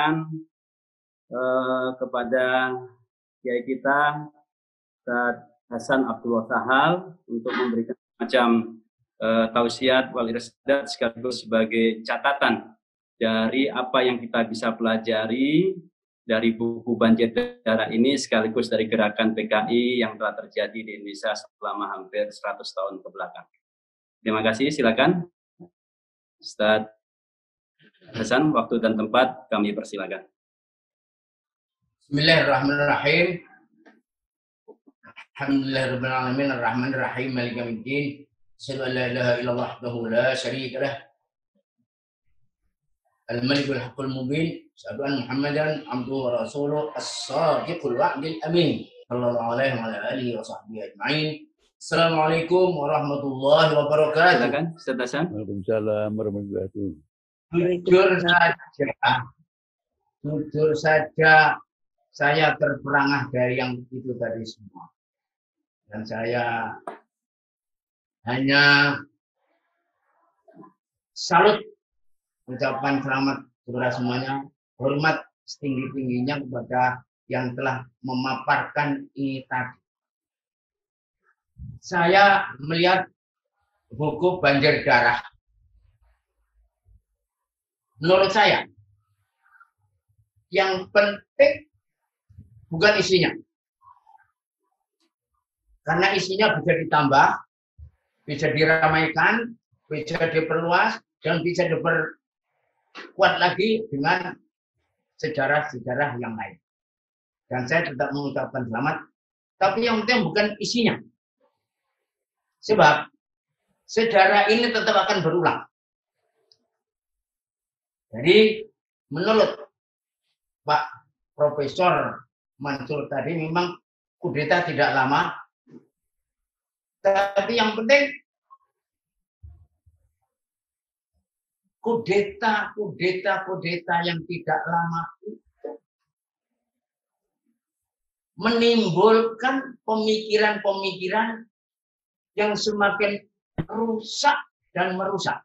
persilakan kepada kiai kita Ustaz Hasan Abdullah Sahal untuk memberikan macam tausiat wal irsyad sekaligus sebagai catatan dari apa yang kita bisa pelajari dari buku Banjir Darah ini sekaligus dari gerakan PKI yang telah terjadi di Indonesia selama hampir 100 tahun ke belakang. Terima kasih, silakan Ustaz Hasan, waktu dan tempat kami persilakan. Bismillahirrahmanirrahim. Alhamdulillahirabbil alamin arrahmanir rahim maliki yaumiddin. Asyhadu an la ilaha illallah wahdahu la syarika lah. Al-Malikul Haqqul Mubin. Asyhadu anna Muhammadan abduhu wa rasuluh as-sadiqul wa'dil amin. Sallallahu alaihi wa ala alihi wa sahbihi ajma'in. Assalamualaikum warahmatullahi wabarakatuh. Silakan Ustaz Hasan. Waalaikumsalam warahmatullahi wabarakatuh. Jujur saja saya terperangah dari yang itu tadi semua. Dan saya hanya salut, ucapan selamat kepada semuanya, hormat setinggi-tingginya kepada yang telah memaparkan ini tadi. Saya melihat buku Banjir Darah. Menurut saya, yang penting bukan isinya. Karena isinya bisa ditambah, bisa diramaikan, bisa diperluas, dan bisa diperkuat lagi dengan sejarah-sejarah yang lain. Dan saya tetap mengucapkan selamat, tapi yang penting bukan isinya. Sebab sejarah ini tetap akan berulang. Jadi menurut Pak Profesor Mansur tadi memang kudeta tidak lama, tapi yang penting kudeta yang tidak lama itu menimbulkan pemikiran-pemikiran yang semakin rusak dan merusak.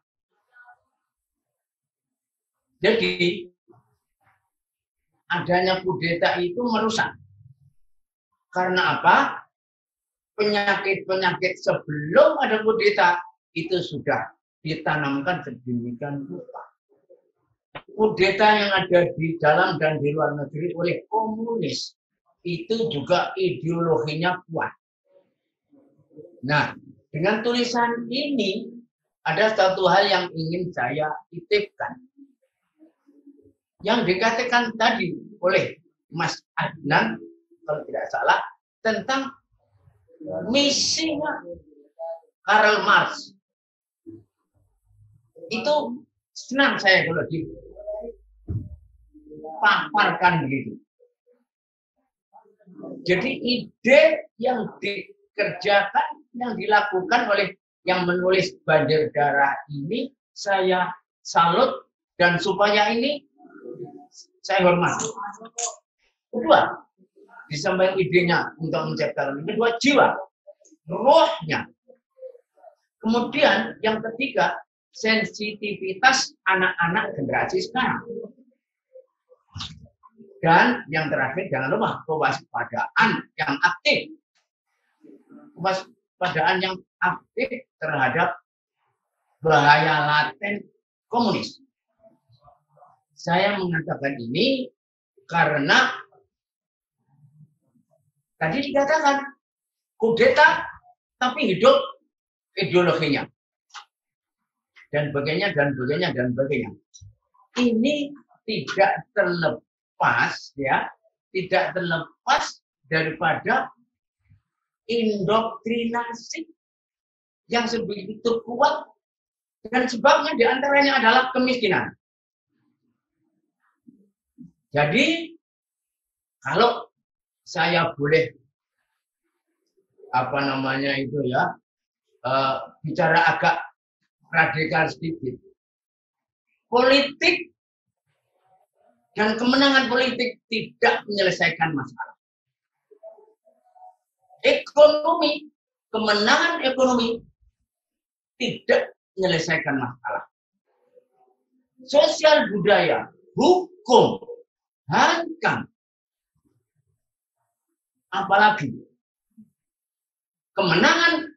Jadi adanya kudeta itu merusak. Karena apa? Penyakit-penyakit sebelum ada kudeta itu sudah ditanamkan sedemikian rupa. Kudeta yang ada di dalam dan di luar negeri oleh komunis itu juga ideologinya kuat. Nah, dengan tulisan ini ada satu hal yang ingin saya titipkan. Yang dikatakan tadi oleh Mas Adnan, kalau tidak salah, tentang misinya Karl Marx. Itu senang saya kalau dipaparkan begitu. Jadi ide yang dikerjakan, yang dilakukan oleh yang menulis Banjir Darah ini, saya salut dan supaya ini saya hormati. Kedua, disampaikan idenya untuk menciptakan. Kedua, jiwa, rohnya. Kemudian yang ketiga, sensitivitas anak-anak generasi sekarang. Dan yang terakhir, jangan lupa kewaspadaan yang aktif. Kewaspadaan yang aktif terhadap bahaya laten komunis. Saya mengatakan ini karena tadi dikatakan kudeta tapi hidup ideologinya. Dan sebagainya. Ini tidak terlepas ya, tidak terlepas daripada indoktrinasi yang sebegitu kuat dan sebabnya diantaranya adalah kemiskinan. Jadi kalau saya boleh bicara agak radikal sedikit, politik dan kemenangan politik tidak menyelesaikan masalah. Ekonomi, kemenangan ekonomi tidak menyelesaikan masalah. Sosial budaya, hukum mempertahankan. Apalagi kemenangan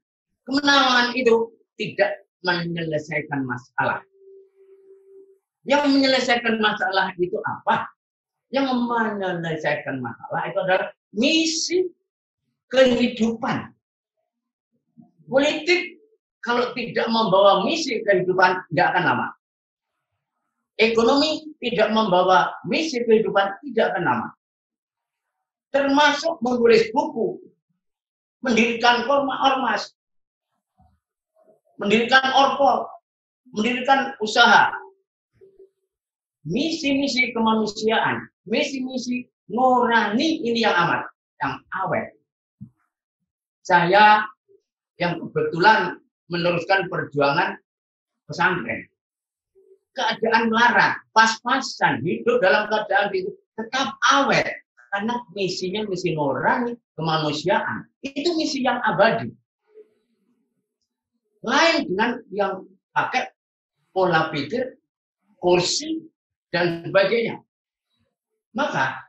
itu tidak menyelesaikan masalah. Yang menyelesaikan masalah itu apa? Yang menyelesaikan masalah itu adalah misi kehidupan. Politik kalau tidak membawa misi kehidupan tidak akan lama. Ekonomi tidak membawa misi kehidupan tidak akan lama. Termasuk menulis buku, mendirikan ormas, mendirikan orpol, mendirikan usaha. Misi-misi kemanusiaan, misi-misi nurani ini yang awet. Saya yang kebetulan meneruskan perjuangan pesantren. Keadaan melarat, pas-pasan, hidup dalam keadaan itu tetap awet. Karena misinya misi nurani, kemanusiaan. Itu misi yang abadi. Lain dengan yang pakai pola pikir, kursi, dan sebagainya. Maka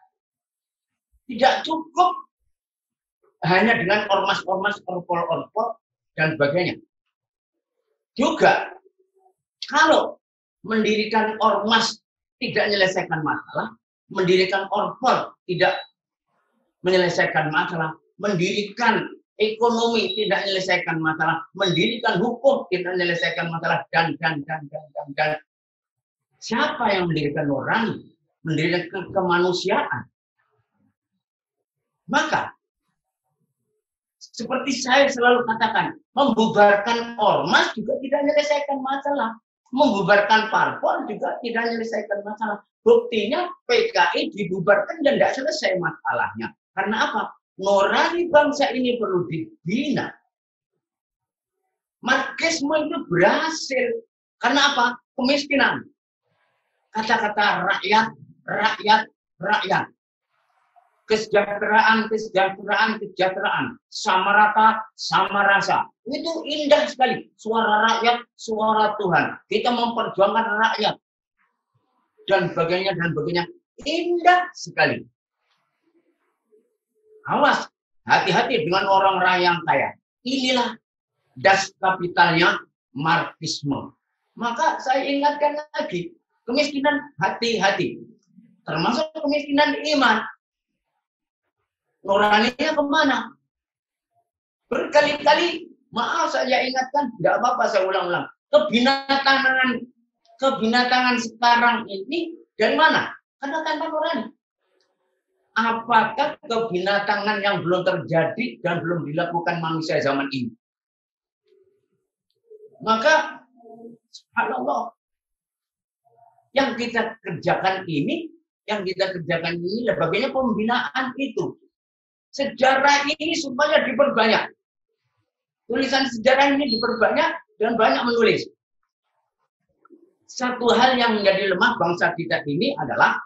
tidak cukup hanya dengan ormas-ormas, orpol-orpol, dan sebagainya. Juga kalau mendirikan ormas tidak menyelesaikan masalah, mendirikan orpol tidak menyelesaikan masalah, mendirikan ekonomi tidak menyelesaikan masalah, mendirikan hukum tidak menyelesaikan masalah, dan. Siapa yang mendirikan nurani, mendirikan kemanusiaan? Maka, seperti saya selalu katakan, membubarkan ormas juga tidak menyelesaikan masalah. Membubarkan parpol juga tidak menyelesaikan masalah. Buktinya PKI dibubarkan dan tidak selesai masalahnya. Karena apa? Nurani bangsa ini perlu dibina. Marxisme itu berhasil. Karena apa? Kemiskinan. Kata-kata rakyat. Kesejahteraan. Sama rata, sama rasa. Itu indah sekali. Suara rakyat, suara Tuhan. Kita memperjuangkan rakyat. Dan sebagainya. Indah sekali. Awas, hati-hati dengan orang-orang yang kaya. Inilah das kapitalnya Marxisme. Maka saya ingatkan lagi. Kemiskinan hati-hati. Termasuk kemiskinan iman. Nuraninya kemana? Berkali-kali, maaf saya ingatkan, tidak apa-apa saya ulang-ulang. Kebinatangan sekarang ini dari mana? Karena tanpa nurani. Apakah kebinatangan yang belum terjadi dan belum dilakukan manusia zaman ini? Maka, subhanallah, yang kita kerjakan ini bagaimana pembinaan itu. Sejarah ini supaya diperbanyak. Tulisan sejarah ini diperbanyak dan banyak menulis. Satu hal yang menjadi lemah bangsa kita ini adalah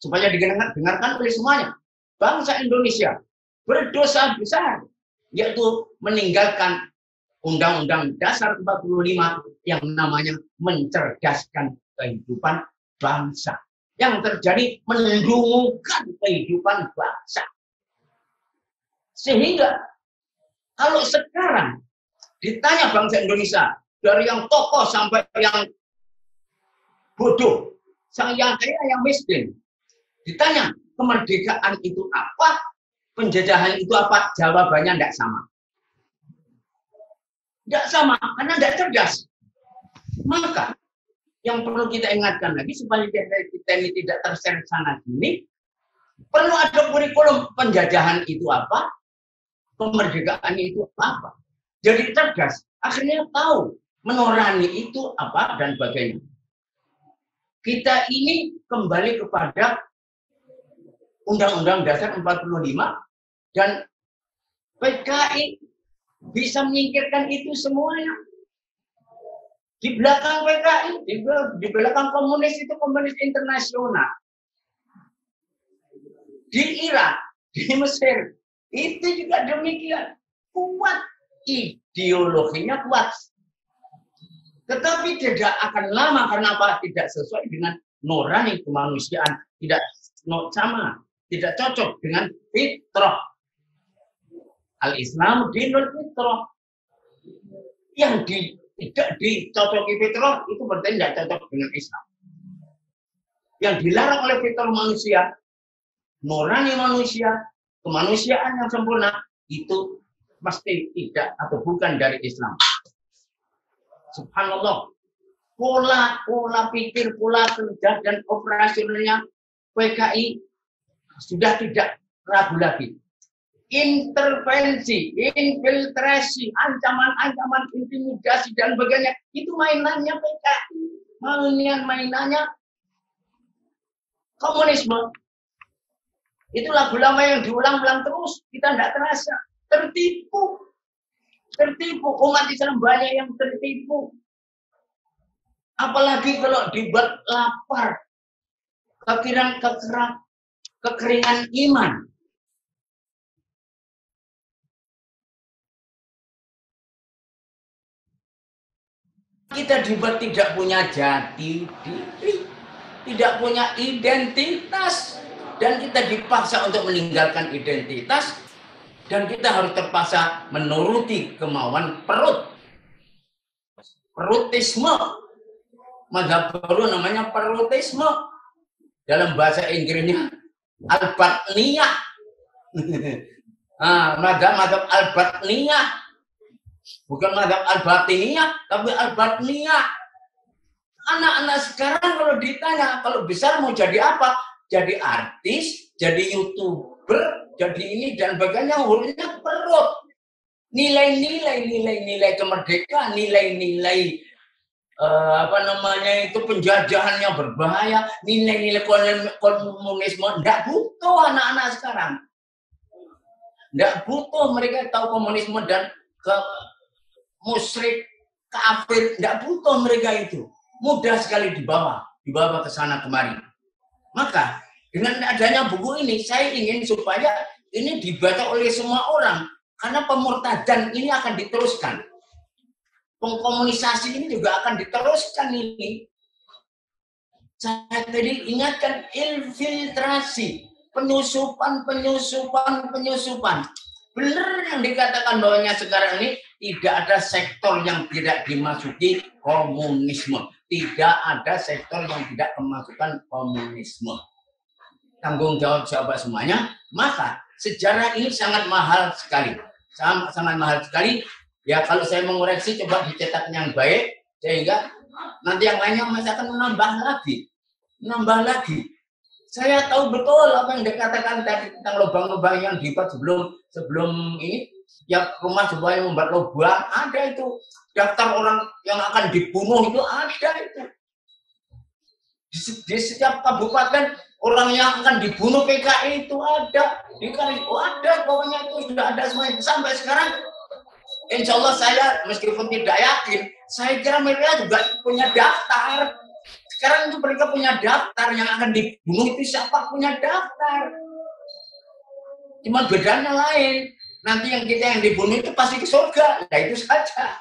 supaya didengarkan oleh semuanya. Bangsa Indonesia berdosa besar, yaitu meninggalkan Undang-Undang Dasar 45 yang namanya mencerdaskan kehidupan bangsa. Yang terjadi mendungukan kehidupan bangsa. Sehingga kalau sekarang ditanya bangsa Indonesia, dari yang tokoh sampai yang bodoh, yang kaya yang miskin, ditanya kemerdekaan itu apa, penjajahan itu apa, jawabannya tidak sama. Tidak sama, karena tidak cerdas. Maka, yang perlu kita ingatkan lagi, supaya kita ini tidak terseret sana sini, perlu ada kurikulum penjajahan itu apa, kemerdekaan itu apa. Jadi cerdas, akhirnya tahu menurani itu apa, dan sebagainya. Kita ini kembali kepada Undang-Undang Dasar 45, dan PKI bisa menyingkirkan itu semuanya. Di belakang PKI, di belakang komunis itu komunis internasional. Di Irak, di Mesir, itu juga demikian. Kuat, ideologinya kuat. Tetapi tidak akan lama, karena apa? Tidak sesuai dengan nurani kemanusiaan, tidak sama, tidak cocok dengan fitrah. Al-Islam dinul fitrah. Yang tidak dicocoki fitrah itu berarti tidak cocok dengan Islam. Yang dilarang oleh fitrah manusia, nurani manusia, kemanusiaan yang sempurna, itu pasti tidak atau bukan dari Islam. Subhanallah. Pola pikir, pola kerja dan operasionalnya PKI sudah tidak ragu lagi. Intervensi, infiltrasi, ancaman-ancaman, intimidasi dan sebagainya, itu mainannya PKI. Mainannya komunisme. Itu lagu lama yang diulang-ulang terus, kita tidak terasa. Tertipu. Umat Islam banyak yang tertipu. Apalagi kalau dibuat lapar, kekeringan iman. Kita dibuat tidak punya jati diri, tidak punya identitas, dan kita dipaksa untuk meninggalkan identitas, dan kita harus terpaksa menuruti kemauan perut. Perutisme. Mazhab baru namanya perutisme. Dalam bahasa Inggrisnya al-batniyah. Mazhab al-batniyah. Bukan mazhab al-batiniyah, tapi al-batniyah. Anak-anak sekarang kalau ditanya, kalau besar mau jadi apa? Jadi artis, jadi YouTuber, jadi ini dan sebagainya, hurufnya perut. Nilai-nilai kemerdekaan, nilai-nilai itu penjajahan yang berbahaya, nilai-nilai komunisme, tidak butuh anak-anak sekarang. Tidak butuh mereka tahu komunisme dan musyrik, kafir, tidak butuh mereka itu. Mudah sekali dibawa ke sana kemari. Maka dengan adanya buku ini, saya ingin supaya ini dibaca oleh semua orang, karena pemurtadan ini akan diteruskan. Pengkomunisasi ini juga akan diteruskan ini. Saya tadi ingatkan infiltrasi, penyusupan. Benar yang dikatakan bahwanya sekarang ini tidak ada sektor yang tidak dimasuki komunisme. Tidak ada sektor yang tidak kemasukan komunisme. Tanggung jawab siapa semuanya. Maka sejarah ini sangat mahal sekali. Sangat mahal sekali. Ya kalau saya mengoreksi coba dicetak yang baik. Sehingga nanti yang lainnya masih akan menambah lagi. Saya tahu betul apa yang dikatakan tadi tentang lubang-lubang yang dibuat sebelum ini. Ya rumah supaya membuat lubang, ada itu. Daftar orang yang akan dibunuh itu ada itu. Di setiap kabupaten orang yang akan dibunuh PKI itu ada. Ada, pokoknya itu sudah ada semuanya. Sampai sekarang, insya Allah saya meskipun tidak yakin, saya kira mereka juga punya daftar. Sekarang itu mereka punya daftar yang akan dibunuh itu siapa punya daftar. Cuma bedanya lain. Nanti yang dibunuh itu pasti ke surga. Nah itu saja.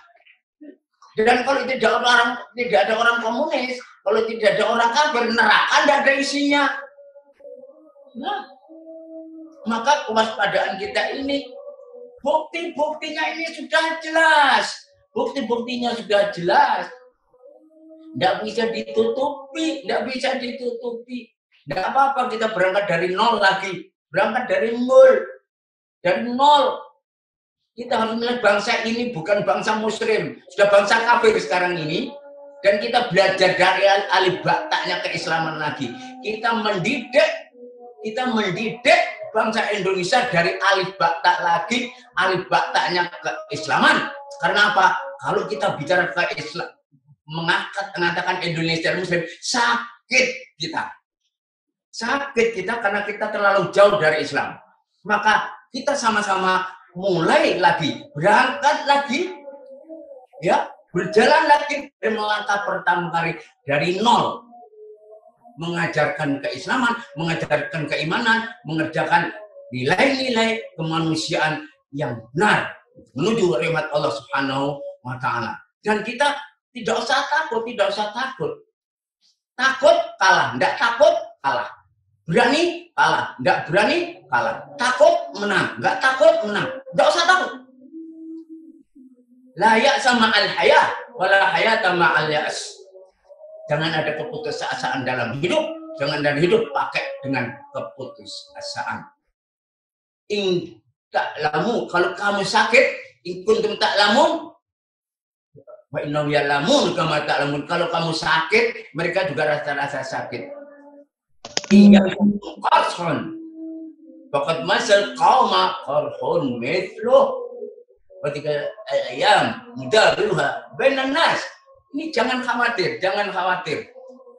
Dan kalau tidak ada orang komunis, kalau tidak ada orang kafir, neraka tidak ada isinya. Nah, maka kewaspadaan kita ini, bukti-buktinya ini sudah jelas. Bukti-buktinya sudah jelas. Tidak bisa ditutupi. Tidak apa-apa kita berangkat dari nol lagi. Berangkat dari nol. Dari nol. Kita harus melihat bangsa ini bukan bangsa muslim. Sudah bangsa kafir sekarang ini. Dan kita belajar dari alif baktaknya keislaman lagi. Kita mendidik bangsa Indonesia dari alif baktak lagi. Alif baktaknya keislaman. Karena apa? Kalau kita bicara ke Islam, mengatakan Indonesia muslim, sakit kita karena kita terlalu jauh dari Islam. Maka kita sama-sama mulai lagi, berangkat lagi, ya, berjalan lagi dan melangkah pertama kali dari nol, mengajarkan keislaman, mengajarkan keimanan, mengerjakan nilai-nilai kemanusiaan yang benar menuju rahmat Allah Subhanahu wa Ta'ala. Dan kita tidak usah takut. Takut, kalah. Tidak takut, kalah. Berani, kalah. Tidak berani, kalah. Takut, menang. Tidak takut, menang. Tidak usah takut. Layak sama al-haya, wala hayata ma'al ya'as. Jangan ada keputusasaan dalam hidup. Jangan dalam hidup pakai dengan keputusasaan. In ta'lamu, kalau kamu sakit, in kuntum ta'lamun, wa innahum ya'lamun kama ta'lamun. Kalau kamu sakit, mereka juga rasa-rasa sakit. Hingga qarhun. Faqad masal qauma qarhun mithluh. Ketika ayam mudabiluha bainan nas. Ini jangan khawatir, jangan khawatir.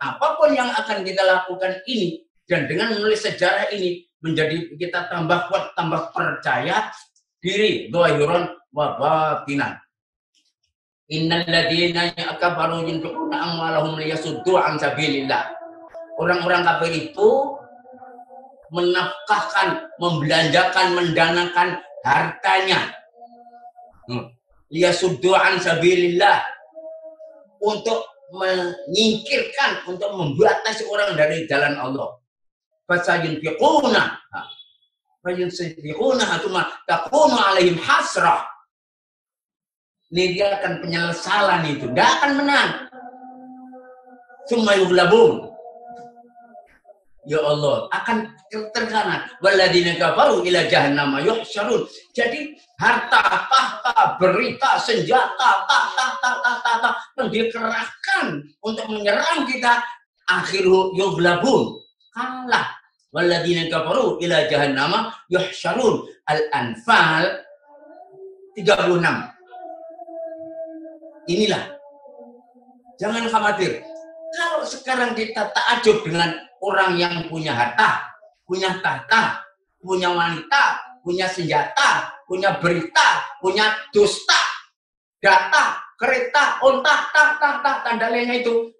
Apapun yang akan kita lakukan ini, dan dengan menulis sejarah ini, menjadi kita tambah kuat, tambah percaya diri, dhahiran wa batinan. Innal ladzina kafaru yunfiquna amwalahum liyasuddu an sabilillah. Orang-orang kafir itu menafkahkan, membelanjakan, mendanakan hartanya liyasuddu an sabilillah, untuk menyingkirkan, untuk membatasi orang dari jalan Allah. Fasayunfiquna thumma takunu alaihim hasrah. Ini dia akan penyesalan itu, tidak akan menang. Summa yughlabun. Ya Allah, akan terkena. Walladzina kafaru ila jahannam yuhsyarun. Jadi harta, tahta, berita, senjata, tahta yang dikerahkan untuk menyerang kita, akhiru yughlabun, kalah. Walladzina kafaru ila jahannam yuhsyarun. Al-Anfal 36. Inilah. Jangan khawatir. Kalau sekarang kita takjub dengan orang yang punya harta, punya tahta, punya wanita, punya senjata, punya berita, punya dusta, data, kereta, onta, tanda lainnya itu,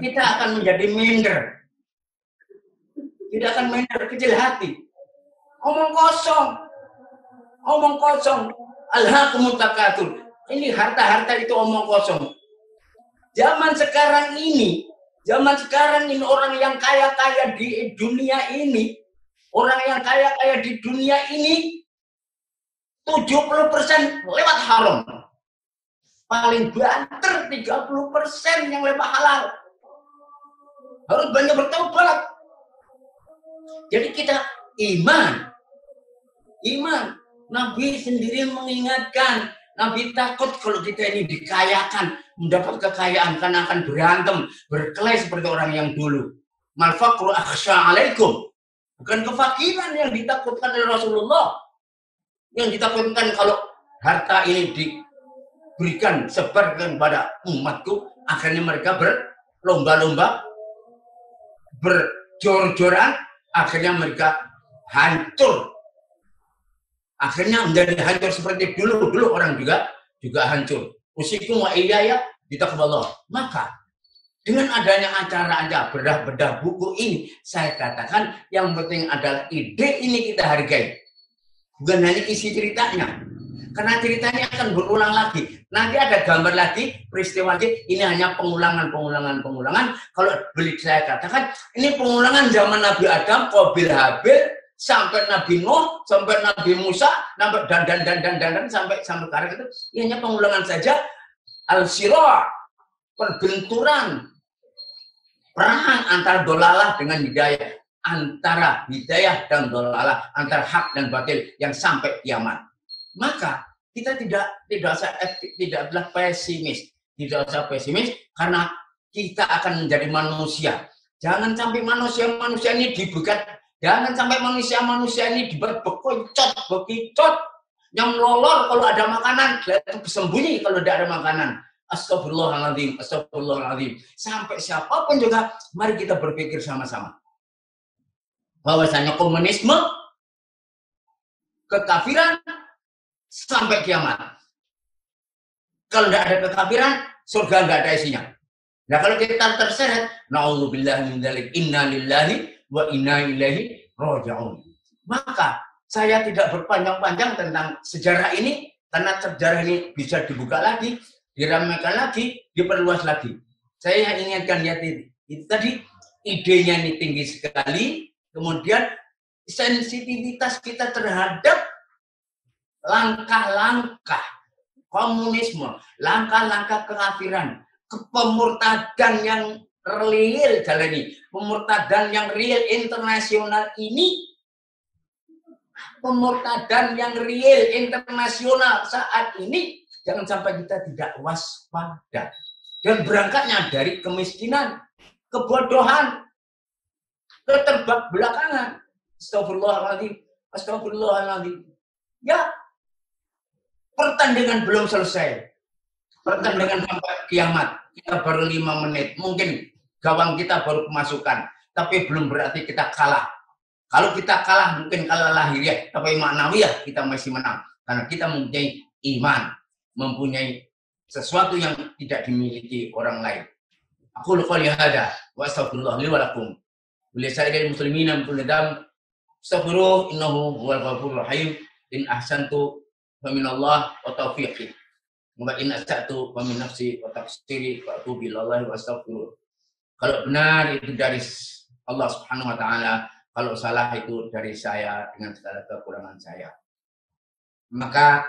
kita akan menjadi minder. Tidak akan minder, kecil hati. Omong kosong. Alhaakumut takatsur. Ini harta-harta itu omong kosong. Zaman sekarang ini orang yang kaya-kaya di dunia ini, orang yang kaya-kaya di dunia ini 70% lewat haram. Paling banter 30% yang lewat halal. Harus banyak bertobat. Jadi kita iman. Nabi sendiri mengingatkan, Nabi takut kalau kita ini dikayakan, mendapat kekayaan karena akan berantem, berkelahi seperti orang yang dulu. Mal faqru akhsha alaikum. Bukan kefakiran yang ditakutkan oleh Rasulullah. Yang ditakutkan kalau harta ini diberikan, sebarkan pada umatku, akhirnya mereka berlomba-lomba, berjor-joran, akhirnya mereka hancur. Akhirnya menjadi hancur seperti dulu orang juga hancur. Usikum wa iyaya bitaqwallah. Maka dengan adanya acara bedah buku ini, saya katakan yang penting adalah ide ini kita hargai. Bukan hanya isi ceritanya. Karena ceritanya akan berulang lagi. Nanti ada gambar lagi, peristiwa lagi. Ini hanya pengulangan. Kalau beli saya katakan, ini pengulangan zaman Nabi Adam, Qabil Habil, sampai Nabi Nuh, sampai Nabi Musa, sampai dan sampai sekarang itu, ini hanya pengulangan saja. Al-Sirah, perbenturan, perang antara dolalah dengan hidayah, antara hidayah dan dolalah, antara hak dan batil yang sampai kiamat. Maka kita tidaklah pesimis, karena kita akan menjadi manusia. Jangan sampai manusia ini dibegat. Jangan sampai manusia ini dibuat bekicot, yang melolor kalau ada makanan, sembunyi kalau tidak ada makanan. Astagfirullahaladzim. Sampai siapapun juga, mari kita berpikir sama-sama. Bahwasanya komunisme, kekafiran, sampai kiamat. Kalau tidak ada kekafiran, surga tidak ada isinya. Nah kalau kita terseret, na'udzubillahi min dzalik, inna lillahi wa inna ilaihi raji'un. Maka saya tidak berpanjang-panjang tentang sejarah ini, karena sejarah ini bisa dibuka lagi, diramaikan lagi, diperluas lagi. Saya ingatkan Itu tadi idenya ini tinggi sekali, kemudian sensitivitas kita terhadap langkah-langkah komunisme, langkah-langkah kekafiran, kepemurtadan yang real jalani, pemurtadan yang real internasional ini, pemurtadan yang real internasional saat ini, jangan sampai kita tidak waspada. Dan berangkatnya dari kemiskinan, kebodohan, keterbelakangan. Astagfirullahaladzim, astagfirullahaladzim. Ya, pertandingan belum selesai. Pertandingan sampai kiamat. Kita baru 5 menit. Mungkin gawang kita baru kemasukan. Tapi belum berarti kita kalah. Kalau kita kalah, mungkin kalah lahiriah. Tapi maknawiyah kita masih menang. Karena kita mempunyai iman. Mempunyai sesuatu yang tidak dimiliki orang lain. Aku qouli hada wa astaghfirullah li wa lakum. Wa sa'iril muslimina min kulli dhanb. Astaghfiruh innahu huwal ghafurur rahim. In ahsantu fa minallah wa taufiqi. Wa in asa'tu fa min nafsi wa taqsiri wa atubu ilallahi wa astaghfiruh. Kalau benar itu dari Allah Subhanahu wa taala, kalau salah itu dari saya dengan segala kekurangan saya. Maka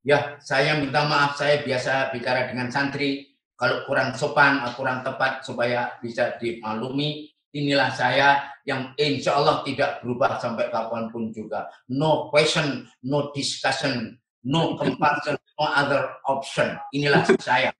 ya, saya minta maaf, saya biasa bicara dengan santri. Kalau kurang sopan, kurang tepat supaya bisa dimaklumi. Inilah saya yang insya Allah tidak berubah sampai kapanpun juga. No question, no discussion, no comparison, no other option. Inilah saya.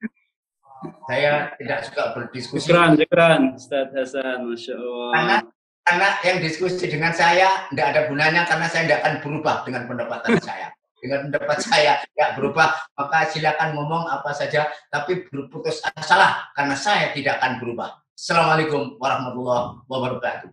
Saya tidak suka berdiskusi. Syukran, Ustaz Hasan, Masya Allah. Karena yang diskusi dengan saya tidak ada gunanya, karena saya tidak akan berubah dengan pendapatan saya. Dengan pendapat saya tidak berubah, maka silakan ngomong apa saja, tapi berputus asa salah, karena saya tidak akan berubah. Assalamualaikum warahmatullahi wabarakatuh.